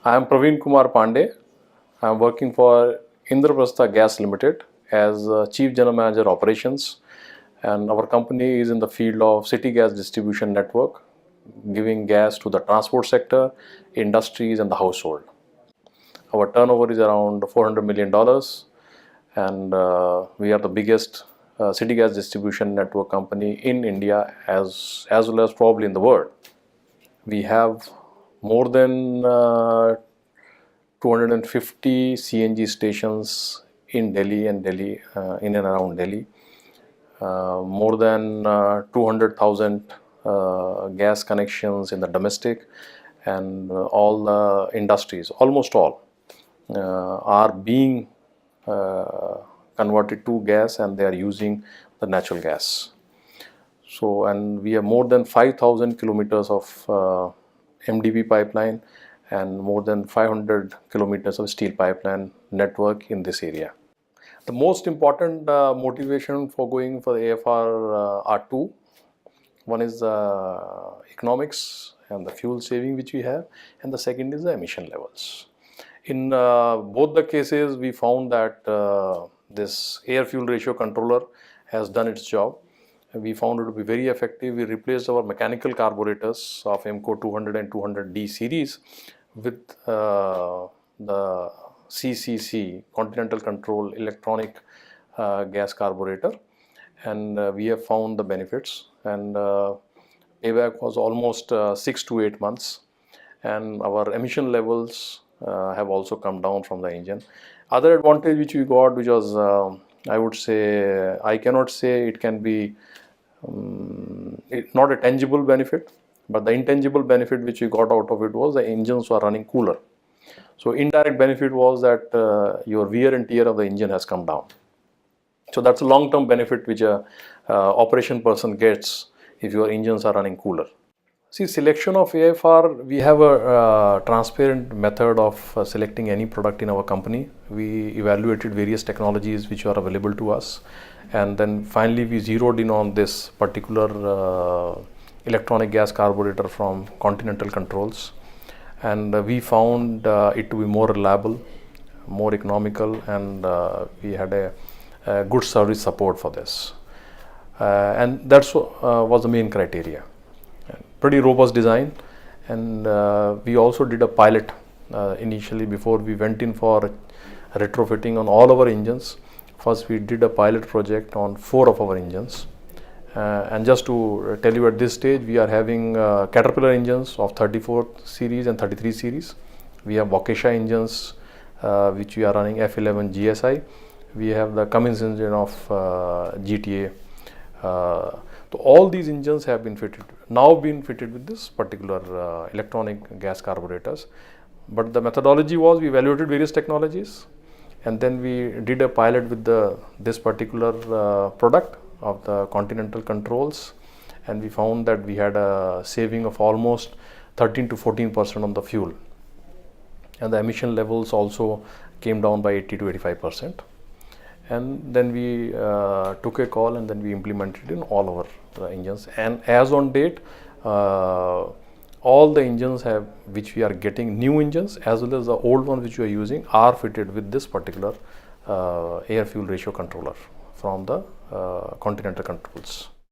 I am Praveen Kumar Pandey. I am working for Indraprastha Gas Limited as Chief General Manager Operations, and our company is in the field of city gas distribution network, giving gas to the transport sector, industries and the household. Our turnover is around $400 million, and we are the biggest city gas distribution network company in India as well as probably in the world. We have more than 250 CNG stations in Delhi and in and around Delhi. More than 200,000 gas connections in the domestic, and all the industries, almost all, are being converted to gas, and they are using the natural gas. So, and we have more than 5,000 kilometers of MDP pipeline and more than 500 kilometers of steel pipeline network in this area. The most important motivation for going for the AFR are two. One is economics and the fuel saving which we have, and the second is the emission levels. In both the cases, we found that this air-fuel ratio controller has done its job. We found it to be very effective. We replaced our mechanical carburetors of EMCO 200 and 200D series with the CCC, Continental Control Electronic Gas Carburetor, and we have found the benefits, and payback was almost 6 to 8 months, and our emission levels have also come down from the engine. Other advantage which we got, which was I would say, I cannot say it can be not a tangible benefit, but the intangible benefit which we got out of it was the engines were running cooler. So indirect benefit was that your wear and tear of the engine has come down. So that's a long-term benefit which a operation person gets if your engines are running cooler. See, selection of AFR, we have a transparent method of selecting any product in our company. We evaluated various technologies which are available to us, and then finally we zeroed in on this particular electronic gas carburetor from Continental Controls, and we found it to be more reliable, more economical, and we had a good service support for this, and that's was the main criteria. Pretty robust design, and we also did a pilot initially before we went in for retrofitting on all our engines. First we did a pilot project on 4 of our engines, and just to tell you, at this stage we are having Caterpillar engines of 34 series and 33 series. We have Waukesha engines which we are running F11 GSI. We have the Cummins engine of GTA. So all these engines have been fitted with this particular electronic gas carburetors. But the methodology was, we evaluated various technologies, and then we did a pilot with this particular product of the Continental Controls, and we found that we had a saving of almost 13 to 14% on the fuel, and the emission levels also came down by 80 to 85%. And then we took a call, and then we implemented in all our engines, and as on date all the engines which we are getting, new engines as well as the old ones which we are using, are fitted with this particular air fuel ratio controller from the Continental Controls.